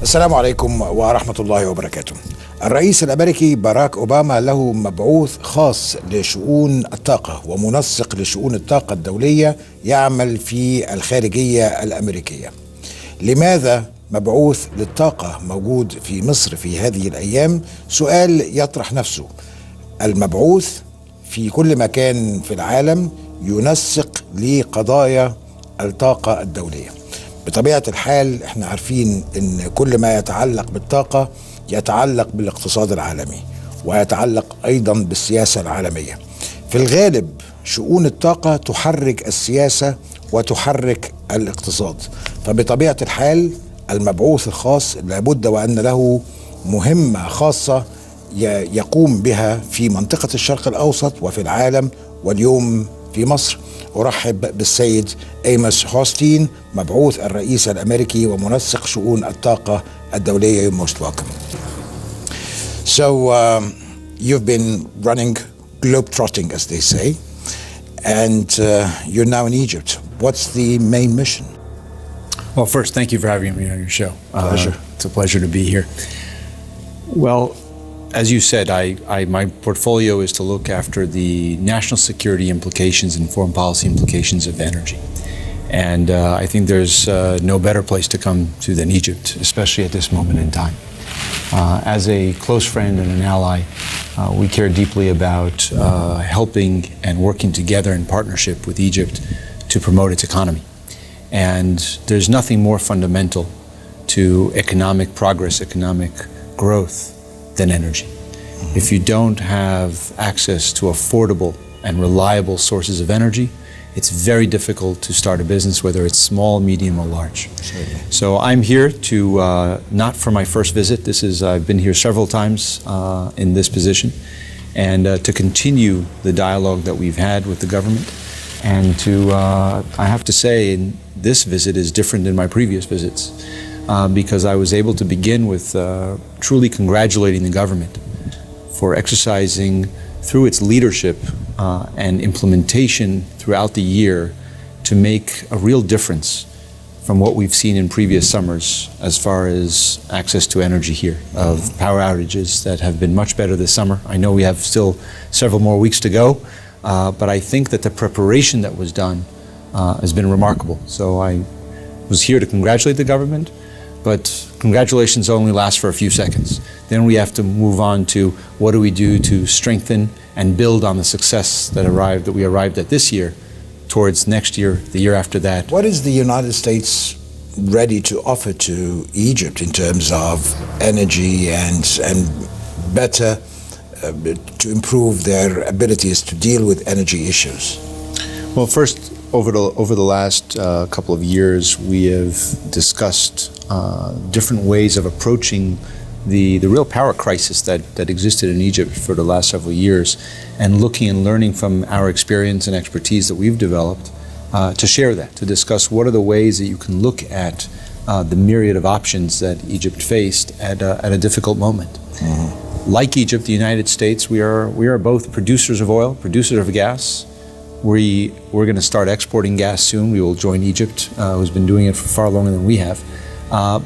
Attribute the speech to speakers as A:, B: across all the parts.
A: السلام عليكم ورحمة الله وبركاته. الرئيس الأمريكي باراك أوباما له مبعوث خاص لشؤون الطاقة ومنسق لشؤون الطاقة الدولية يعمل في الخارجية الأمريكية. لماذا مبعوث للطاقة موجود في مصر في هذه الأيام؟ سؤال يطرح نفسه. المبعوث في كل مكان في العالم ينسق لقضايا الطاقة الدولية. بطبيعة الحال احنا عارفين ان كل ما يتعلق بالطاقة يتعلق بالاقتصاد العالمي ويتعلق ايضا بالسياسة العالمية. في الغالب شؤون الطاقة تحرك السياسة وتحرك الاقتصاد، فبطبيعة الحال المبعوث الخاص لابد وأن له مهمة خاصة يقوم بها في منطقة الشرق الأوسط وفي العالم، واليوم في مصر. أرحب بالسيد أيمس هوستين، مبعوث الرئيس الأمريكي ومنسق شؤون الطاقة الدولية. You're most welcome. So you've been running globe-trotting, as they say, and you're now in Egypt. What's the main mission?
B: Well, first, thank you for having me on your show.
A: Pleasure.
B: It's a pleasure to be here. Well, as you said, my portfolio is to look after the national security implications and foreign policy implications of energy. And I think there's no better place to come to than Egypt, especially at this moment in time. As a close friend and an ally, we care deeply about helping and working together in partnership with Egypt to promote its economy. And there's nothing more fundamental to economic progress, economic growth, than energy. If you don't have access to affordable and reliable sources of energy, it's very difficult to start a business, whether it's small, medium, or large.
A: Certainly.
B: So I'm here to, not for my first visit, I've been here several times in this position, and to continue the dialogue that we've had with the government. And to, I have to say, this visit is different than my previous visits. Because I was able to begin with truly congratulating the government for exercising through its leadership and implementation throughout the year to make a real difference from what we've seen in previous summers as far as access to energy here, of power outages that have been much better this summer. I know we have still several more weeks to go, but I think that the preparation that was done has been remarkable. So I was here to congratulate the government, but congratulations only last for a few seconds. Then we have to move on to what do we do to strengthen and build on the success that we arrived at this year towards next year, the year after that.
A: What is the United States ready to offer to Egypt in terms of energy and better to improve their abilities to deal with energy issues?
B: Well, first, over the last couple of years, we have discussed different ways of approaching the real power crisis that existed in Egypt for the last several years, and looking and learning from our experience and expertise that we've developed to share that, to discuss what are the ways that you can look at the myriad of options that Egypt faced at a difficult moment. Mm-hmm. Like Egypt, the United States, we are both producers of oil, producers of gas. We're going to start exporting gas soon. We will join Egypt, who's been doing it for far longer than we have.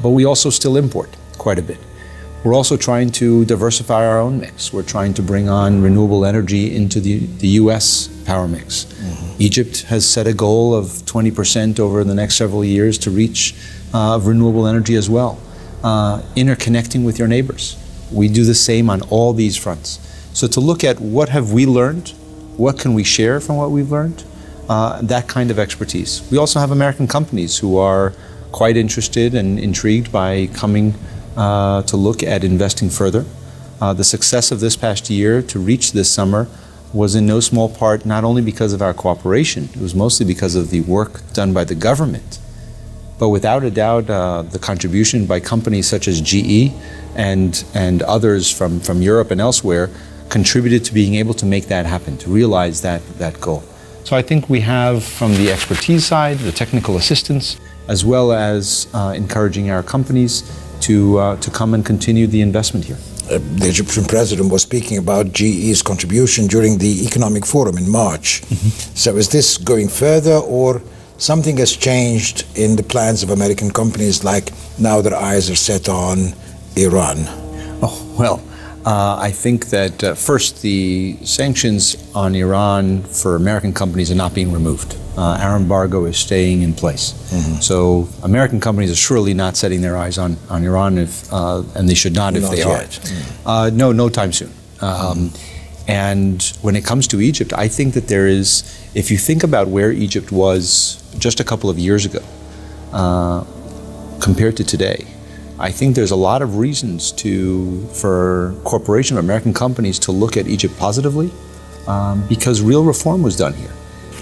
B: But we also still import quite a bit. We're also trying to diversify our own mix. We're trying to bring on renewable energy into the U.S. power mix. Mm-hmm. Egypt has set a goal of 20% over the next several years to reach renewable energy as well. Interconnecting with your neighbors. We do the same on all these fronts. So to look at what have we learned, what can we share from what we've learned, that kind of expertise. We also have American companies who are quite interested and intrigued by coming to look at investing further. The success of this past year to reach this summer was in no small part not only because of our cooperation, it was mostly because of the work done by the government, but without a doubt the contribution by companies such as GE and others from Europe and elsewhere contributed to being able to make that happen, to realize that goal. So I think we have, from the expertise side, the technical assistance, as well as encouraging our companies to come and continue the investment here.
A: The Egyptian president was speaking about GE's contribution during the Economic Forum in March. Mm-hmm. So is this going further, or something has changed in the plans of American companies, like now their eyes are set on Iran?
B: Oh, well, I think that first, the sanctions on Iran for American companies are not being removed. Our embargo is staying in place. So American companies are surely not setting their eyes on Iran, and they should not if they are. No time soon. And when it comes to Egypt, I think that there is, if you think about where Egypt was just a couple of years ago compared to today, I think there's a lot of reasons for corporation of American companies to look at Egypt positively because real reform was done here.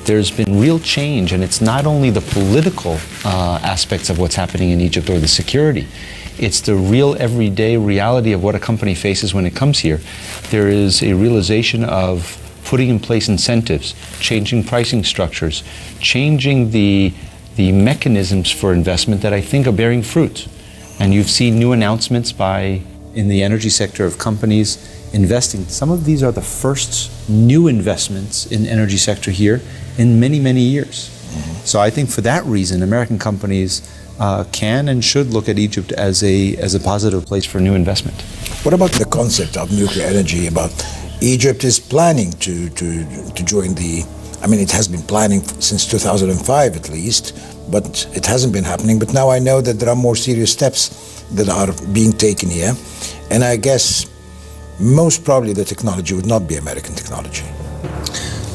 B: There's been real change, and it's not only the political aspects of what's happening in Egypt or the security. It's the real everyday reality of what a company faces when it comes here. There is a realization of putting in place incentives, changing pricing structures, changing the mechanisms for investment that I think are bearing fruit. And you've seen new announcements in the energy sector of companies investing. Some of these are the first new investments in the energy sector here in many, many years. So I think for that reason, American companies can and should look at Egypt as a positive place for new investment.
A: What about the concept of nuclear energy? About Egypt is planning to join it has been planning since 2005 at least, but it hasn't been happening. But now I know that there are more serious steps that are being taken here, and I guess most probably the technology would not be American technology.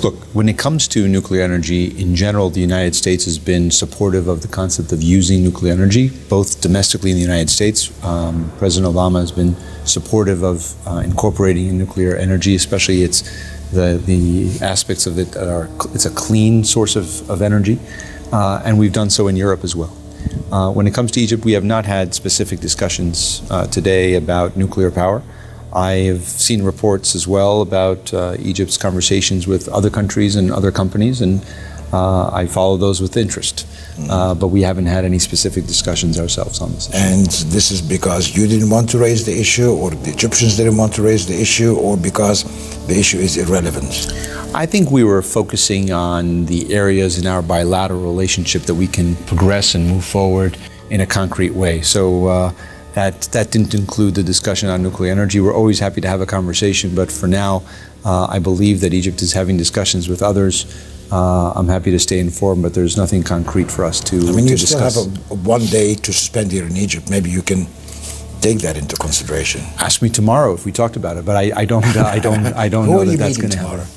B: Look, when it comes to nuclear energy, in general, the United States has been supportive of the concept of using nuclear energy, both domestically in the United States. President Obama has been supportive of incorporating in nuclear energy, especially the aspects of it that are, it's a clean source of energy, and we've done so in Europe as well. When it comes to Egypt, we have not had specific discussions today about nuclear power. I have seen reports as well about Egypt's conversations with other countries and other companies, and I follow those with interest. But we haven't had any specific discussions ourselves on this issue.
A: And this is because you didn't want to raise the issue, or the Egyptians didn't want to raise the issue, or because the issue is irrelevant?
B: I think we were focusing on the areas in our bilateral relationship that we can progress and move forward in a concrete way. So that didn't include the discussion on nuclear energy. We're always happy to have a conversation, but for now, I believe that Egypt is having discussions with others. I'm happy to stay informed, but there's nothing concrete for us to discuss.
A: You still have one day to spend here in Egypt. Maybe you can take that into consideration.
B: Ask me tomorrow if we talked about it, but I don't know that that's going to happen.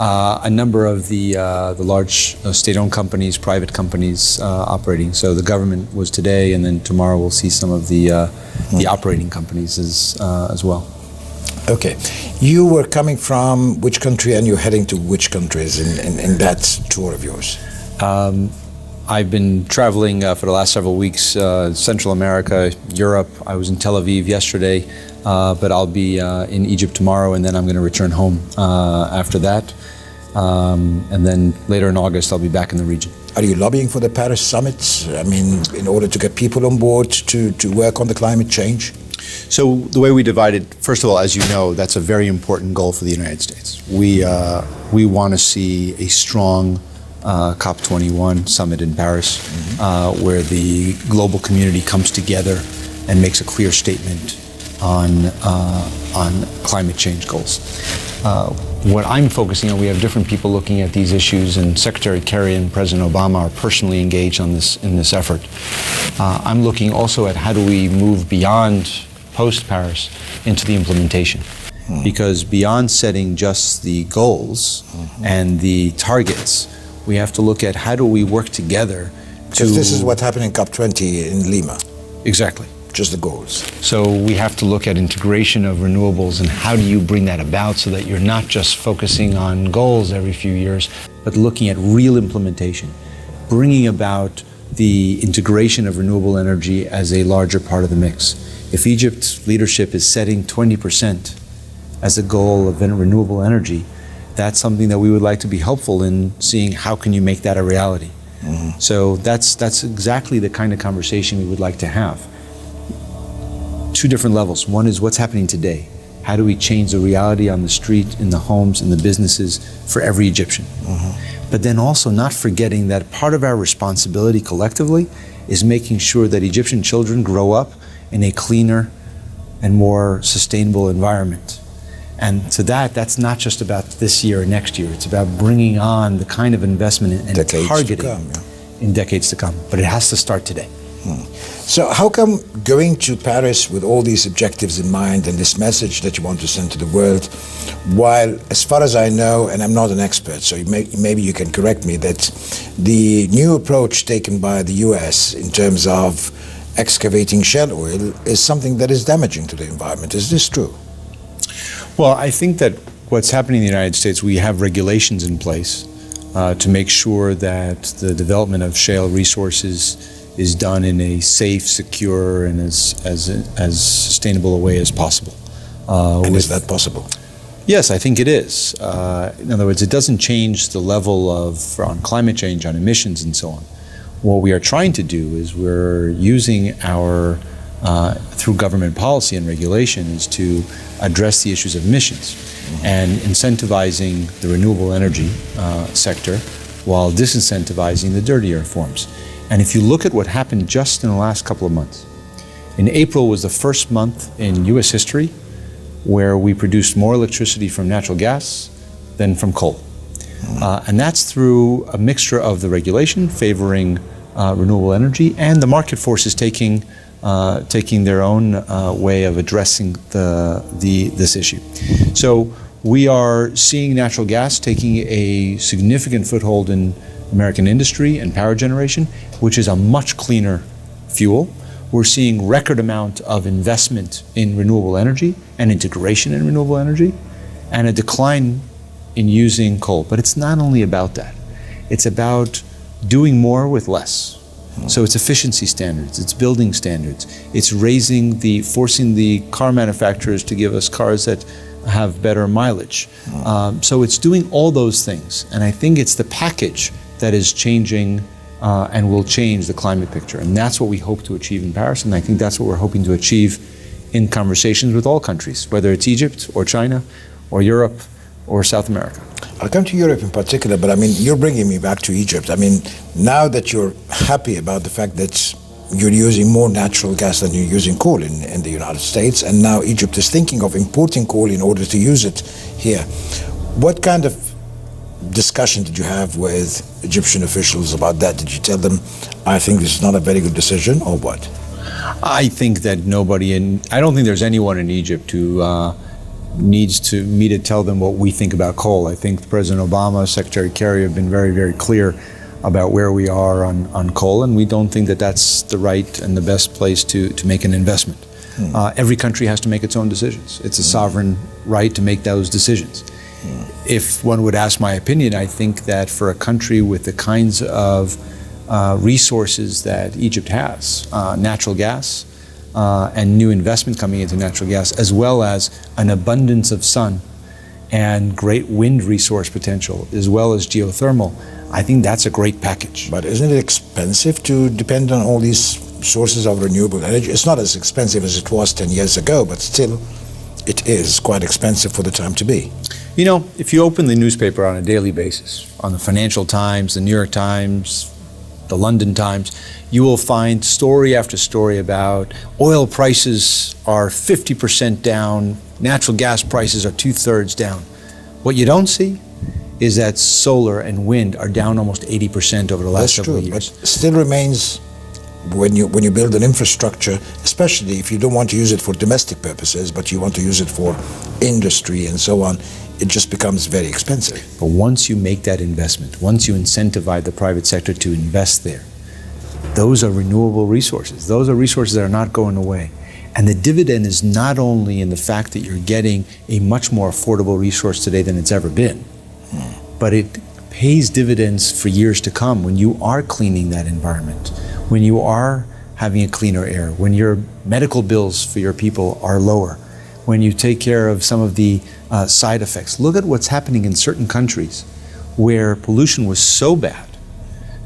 B: A number of the large state-owned companies, private companies operating. So the government was today, and then tomorrow we'll see some of the operating companies as well.
A: Okay. You were coming from which country, and you're heading to which countries in that tour of yours?
B: I've been traveling for the last several weeks, Central America, Europe. I was in Tel Aviv yesterday, but I'll be in Egypt tomorrow, and then I'm going to return home after that. And then later in August, I'll be back in the region.
A: Are you lobbying for the Paris summit? In order to get people on board to work on the climate change?
B: So the way we divide it, first of all, as you know, that's a very important goal for the United States. We want to see a strong COP21 summit in Paris, where the global community comes together and makes a clear statement on climate change goals. What I'm focusing on, we have different people looking at these issues, and Secretary Kerry and President Obama are personally engaged in this effort. I'm looking also at how do we move beyond post-Paris into the implementation. Because beyond setting just the goals and the targets, we have to look at how do we work together to...
A: Because this is what happened in COP20 in Lima.
B: Exactly.
A: Just the goals.
B: So we have to look at integration of renewables and how do you bring that about so that you're not just focusing on goals every few years, but looking at real implementation, bringing about the integration of renewable energy as a larger part of the mix. If Egypt's leadership is setting 20% as a goal of renewable energy, that's something that we would like to be helpful in seeing how can you make that a reality. So that's exactly the kind of conversation we would like to have. Two different levels. One is what's happening today. How do we change the reality on the street, in the homes, in the businesses for every Egyptian? but then also not forgetting that part of our responsibility collectively is making sure that Egyptian children grow up in a cleaner and more sustainable environment. And so that's not just about this year or next year. It's about bringing on the kind of investment and targeting in decades to come. But it has to start today.
A: So how come going to Paris with all these objectives in mind and this message that you want to send to the world, while as far as I know, and I'm not an expert, so maybe you can correct me, that the new approach taken by the US in terms of excavating shale oil is something that is damaging to the environment. Is this true?
B: Well, I think that what's happening in the United States, we have regulations in place to make sure that the development of shale resources is done in a safe, secure, and as sustainable a way as possible.
A: And is that possible?
B: Yes, I think it is. In other words, it doesn't change the level of on climate change, on emissions, and so on. What we are trying to do is we're using our through government policy and regulation is to address the issues of emissions and incentivizing the renewable energy sector while disincentivizing the dirtier forms. And if you look at what happened just in the last couple of months, in April was the first month in US history where we produced more electricity from natural gas than from coal. And that's through a mixture of the regulation favoring renewable energy and the market forces taking their own way of addressing this issue. So we are seeing natural gas taking a significant foothold in American industry and power generation, which is a much cleaner fuel. We're seeing record amount of investment in renewable energy and integration in renewable energy, and a decline in using coal. But it's not only about that. It's about doing more with less. So it's efficiency standards, it's building standards, it's forcing the car manufacturers to give us cars that have better mileage. So it's doing all those things. And I think it's the package that is changing and will change the climate picture. And that's what we hope to achieve in Paris. And I think that's what we're hoping to achieve in conversations with all countries, whether it's Egypt or China or Europe or South America.
A: I'll come to Europe in particular, but I mean, you're bringing me back to Egypt. I mean, now that you're happy about the fact that you're using more natural gas than you're using coal in the United States, and now Egypt is thinking of importing coal in order to use it here. What kind of discussion did you have with Egyptian officials about that? Did you tell them, I think this is not a very good decision, or what?
B: I think that I don't think there's anyone in Egypt who needs me to tell them what we think about coal. I think President Obama, Secretary Kerry have been very, very clear about where we are on coal, and we don't think that that's the right and the best place to make an investment. Every country has to make its own decisions. It's a sovereign right to make those decisions. If one would ask my opinion, I think that for a country with the kinds of resources that Egypt has, natural gas, and new investment coming into natural gas, as well as an abundance of sun and great wind resource potential, as well as geothermal, I think that's a great package.
A: But isn't it expensive to depend on all these sources of renewable energy? It's not as expensive as it was 10 years ago, but still it is quite expensive for the time to be.
B: You know, if you open the newspaper on a daily basis, on the Financial Times, the New York Times, the London Times, you will find story after story about oil prices are 50% down, natural gas prices are 2/3 down. What you don't see is that solar and wind are down almost 80% over the last several years.
A: But still remains, when you build an infrastructure, especially if you don't want to use it for domestic purposes, but you want to use it for industry and so on, it just becomes very expensive.
B: But once you make that investment, once you incentivize the private sector to invest there, those are renewable resources. Those are resources that are not going away. And the dividend is not only in the fact that you're getting a much more affordable resource today than it's ever been, but it pays dividends for years to come when you are cleaning that environment, when you are having a cleaner air, when your medical bills for your people are lower, when you take care of some of the side effects. Look at what's happening in certain countries where pollution was so bad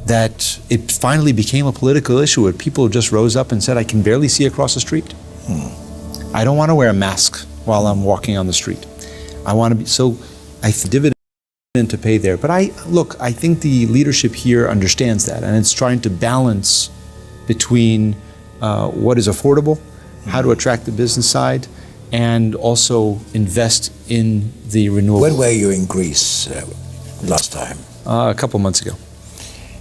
B: that it finally became a political issue where people just rose up and said, I can barely see across the street. I don't want to wear a mask while I'm walking on the street. I want to be, so I dividend to pay there. But I think the leadership here understands that, and it's trying to balance between what is affordable, how to attract the business side, and also invest in the renewable.
A: When were you in Greece last time?
B: A couple months ago.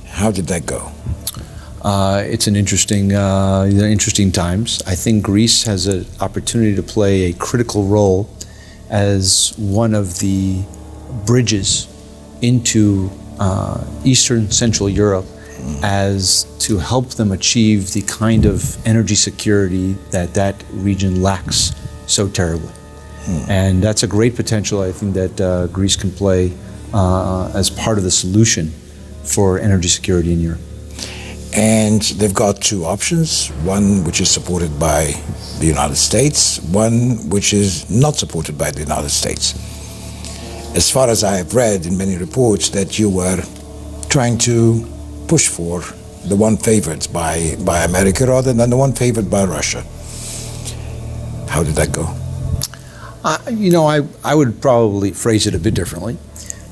A: How did that go?
B: It's an interesting times. I think Greece has an opportunity to play a critical role as one of the bridges into Eastern Central Europe, as to help them achieve the kind of energy security that region lacks so terribly. And that's a great potential, I think, that Greece can play as part of the solution for energy security in Europe.
A: And they've got two options, one which is supported by the United States, one which is not supported by the United States. As far as I have read in many reports, that you were trying to push for the one favored by America rather than the one favored by Russia. How did that go?
B: I would probably phrase it a bit differently.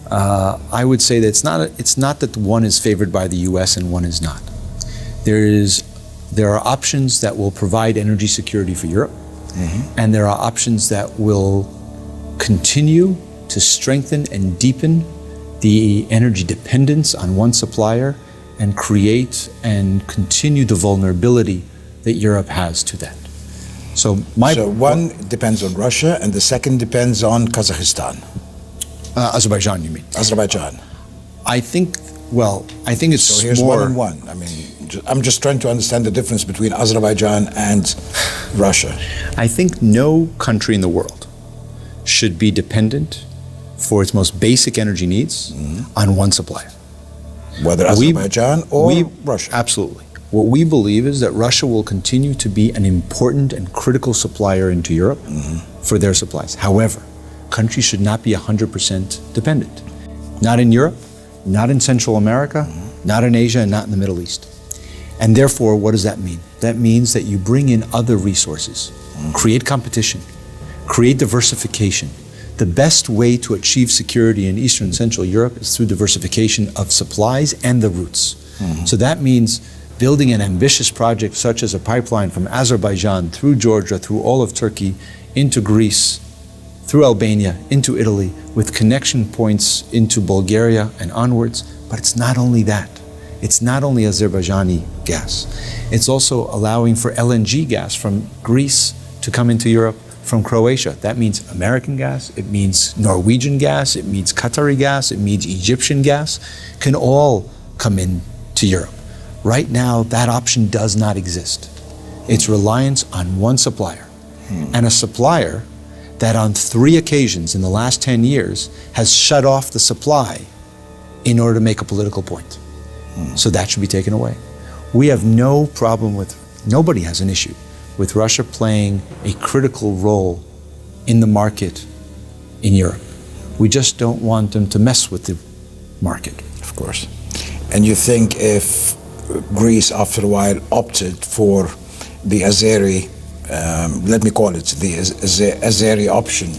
B: I would say that it's not that one is favored by the U.S. and one is not. There are options that will provide energy security for Europe, and there are options that will continue to strengthen and deepen the energy dependence on one supplier and create and continue the vulnerability that Europe has to that. So
A: one depends on Russia and the second depends on Kazakhstan.
B: Azerbaijan, you mean?
A: Azerbaijan.
B: I think it's
A: so here's
B: more...
A: one and one. I mean, I'm just trying to understand the difference between Azerbaijan and Russia.
B: I think no country in the world should be dependent for its most basic energy needs on one supplier.
A: Whether Azerbaijan or Russia.
B: Absolutely. What we believe is that Russia will continue to be an important and critical supplier into Europe for their supplies. However, countries should not be 100% dependent. Not in Europe, not in Central America, not in Asia, and not in the Middle East. And therefore, what does that mean? That means that you bring in other resources, create competition, create diversification. The best way to achieve security in Eastern and Central Europe is through diversification of supplies and the routes. So that means building an ambitious project such as a pipeline from Azerbaijan through Georgia, through all of Turkey, into Greece, through Albania, into Italy, with connection points into Bulgaria and onwards. But it's not only that. It's not only Azerbaijani gas. It's also allowing for LNG gas from Greece to come into Europe from Croatia. That means American gas, it means Norwegian gas, it means Qatari gas, it means Egyptian gas, can all come in to Europe. Right now, that option does not exist. It's reliance on one supplier. And a supplier that on 3 occasions in the last 10 years has shut off the supply in order to make a political point. So that should be taken away. We have no problem with, nobody has an issue with Russia playing a critical role in the market in Europe. We just don't want them to mess with the market.
A: Of course. And you think if Greece after a while opted for the Azeri, let me call it the Azeri option,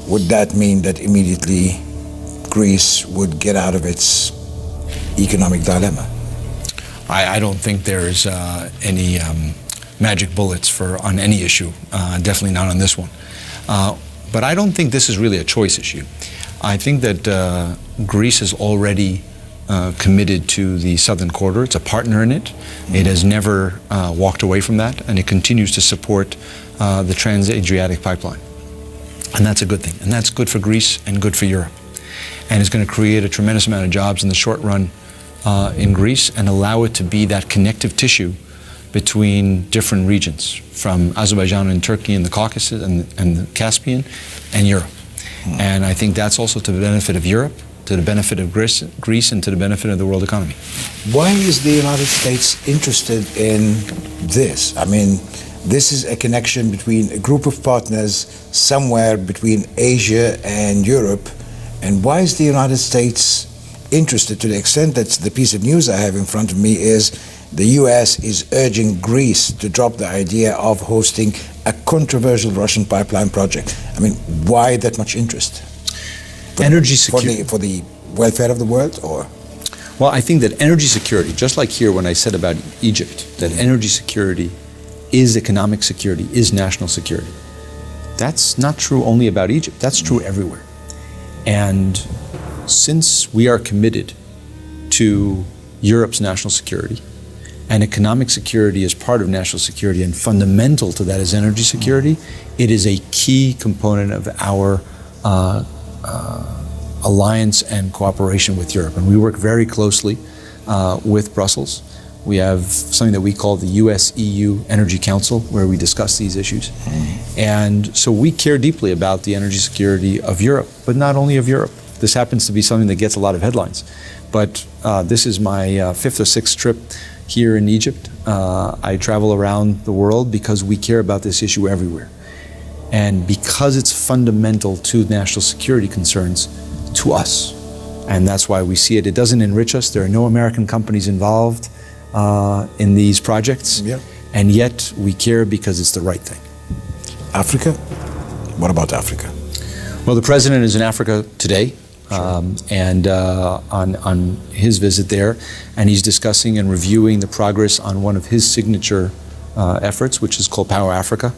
A: would that mean that immediately Greece would get out of its economic dilemma?
C: I don't think there's any magic bullets on any issue, definitely not on this one. But I don't think this is really a choice issue. I think that Greece is already committed to the southern corridor. It's a partner in it. It has never walked away from that, and it continues to support the Trans-Adriatic pipeline. And that's a good thing. And that's good for Greece and good for Europe. And it's going to create a tremendous amount of jobs in the short run in Greece and allow it to be that connective tissue between different regions, from Azerbaijan and Turkey and the Caucasus and the Caspian and Europe. And I think that's also to the benefit of Europe, to the benefit of Greece, and to the benefit of the world economy.
A: Why is the United States interested in this? I mean, this is a connection between a group of partners somewhere between Asia and Europe. And why is the United States interested, to the extent that the piece of news I have in front of me is the US is urging Greece to drop the idea of hosting a controversial Russian pipeline project? I mean, why that much interest?
B: Energy security.
A: For the welfare of the world, or?
B: Well, I think that energy security, just like here when I said about Egypt, that energy security is economic security, is national security. That's not true only about Egypt, that's true everywhere. And since we are committed to Europe's national security, and economic security is part of national security, and fundamental to that is energy security, it is a key component of our alliance and cooperation with Europe. And we work very closely with Brussels. We have something that we call the US-EU Energy Council, where we discuss these issues. And so we care deeply about the energy security of Europe, but not only of Europe. This happens to be something that gets a lot of headlines. But this is my fifth or sixth trip here in Egypt. I travel around the world because we care about this issue everywhere. And because it's fundamental to national security concerns to us. And that's why we see it. It doesn't enrich us. There are no American companies involved in these projects. Yeah. And yet we care because it's the right thing.
A: Africa? What about Africa?
B: Well, the president is in Africa today. And on his visit there, and he's discussing and reviewing the progress on one of his signature efforts, which is called Power Africa.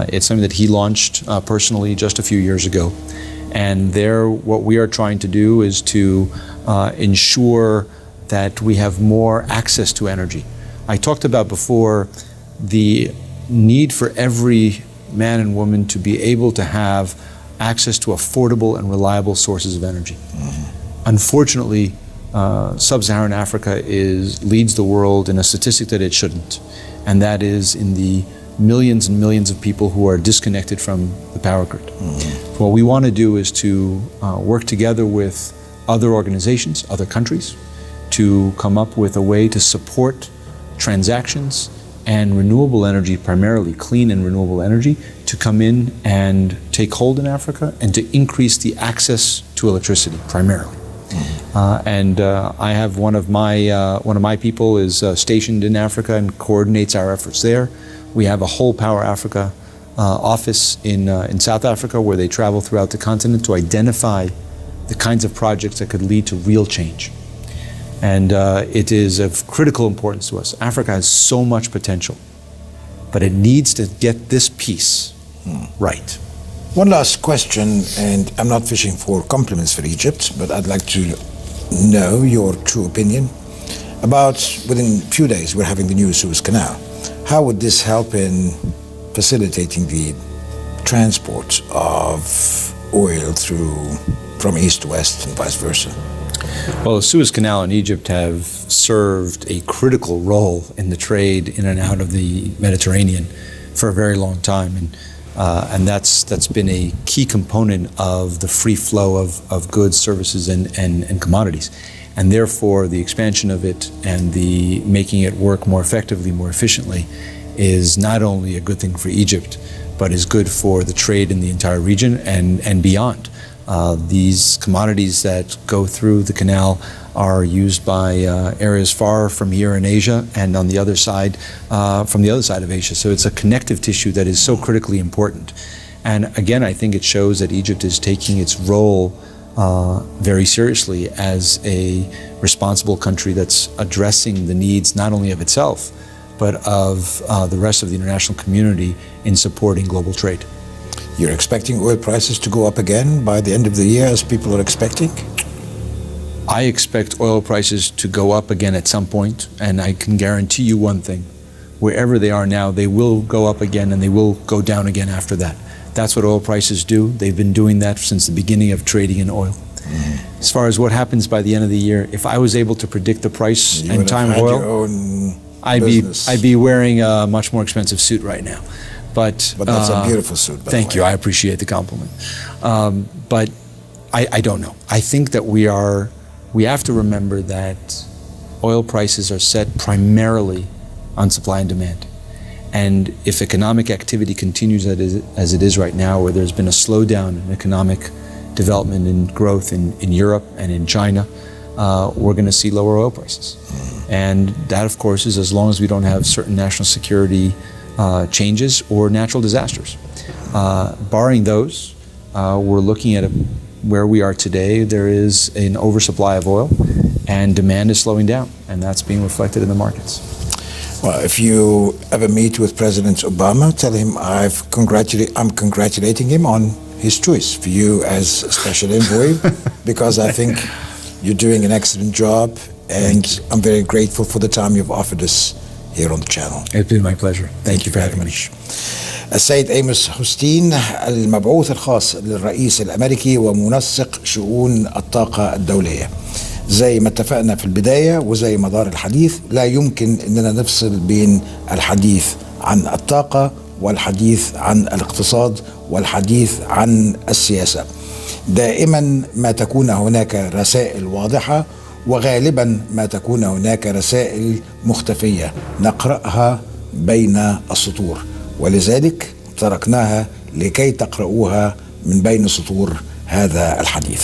B: It's something that he launched personally just a few years ago. And there, what we are trying to do is to ensure that we have more access to energy. I talked about before the need for every man and woman to be able to have access to affordable and reliable sources of energy. Unfortunately, sub-Saharan Africa leads the world in a statistic that it shouldn't, and that is in the millions and millions of people who are disconnected from the power grid. What we want to do is to work together with other organizations, other countries, to come up with a way to support transactions and renewable energy, primarily clean and renewable energy, to come in and take hold in Africa and to increase the access to electricity, primarily. I have one of my people is stationed in Africa and coordinates our efforts there. We have a whole Power Africa office in South Africa where they travel throughout the continent to identify the kinds of projects that could lead to real change. And it is of critical importance to us. Africa has so much potential, but it needs to get this piece right.
A: One last question, and I'm not fishing for compliments for Egypt, but I'd like to know your true opinion about, within a few days, we're having the new Suez Canal. How would this help in facilitating the transport of oil from east to west and vice versa?
B: Well, the Suez Canal and Egypt have served a critical role in the trade in and out of the Mediterranean for a very long time, and that's been a key component of the free flow of goods, services, and commodities. And therefore, the expansion of it and the making it work more effectively, more efficiently, is not only a good thing for Egypt, but is good for the trade in the entire region and beyond. These commodities that go through the canal are used by areas far from here in Asia and on the other side, from the other side of Asia. So it's a connective tissue that is so critically important. And again, I think it shows that Egypt is taking its role very seriously as a responsible country that's addressing the needs not only of itself, but of the rest of the international community in supporting global trade.
A: You're expecting oil prices to go up again by the end of the year, as people are expecting?
B: I expect oil prices to go up again at some point, and I can guarantee you one thing. Wherever they are now, they will go up again and they will go down again after that. That's what oil prices do. They've been doing that since the beginning of trading in oil. As far as what happens by the end of the year, if I was able to predict the price and time of oil, I'd be wearing a much more expensive suit right now. But
A: that's a beautiful suit, by the way.
B: Thank you. I appreciate the compliment. But I don't know. I think that we have to remember that oil prices are set primarily on supply and demand. And if economic activity continues as it is right now, where there's been a slowdown in economic development and growth in Europe and in China, we're going to see lower oil prices. And that, of course, is as long as we don't have certain national security changes or natural disasters. Barring those, we're looking at where we are today, there is an oversupply of oil and demand is slowing down, and that's being reflected in the markets.
A: Well, if you ever meet with President Obama, tell him I'm congratulating him on his choice for you as special envoy, because I think you're doing an excellent job, and I'm very grateful for the time you've offered us here on the channel.
C: It's been my pleasure.
A: Thank you very much. السيد أيمس هوستين، المبعوث الخاص للرئيس الأمريكي ومنسق شؤون الطاقة الدولية. زي ما اتفقنا في البداية وزي ما دار الحديث، لا يمكن أننا نفصل بين الحديث عن الطاقة والحديث عن الاقتصاد والحديث عن السياسة. دائما ما تكون هناك رسائل واضحة، وغالبا ما تكون هناك رسائل مختفية نقرأها بين السطور، ولذلك تركناها لكي تقرؤوها من بين سطور هذا الحديث.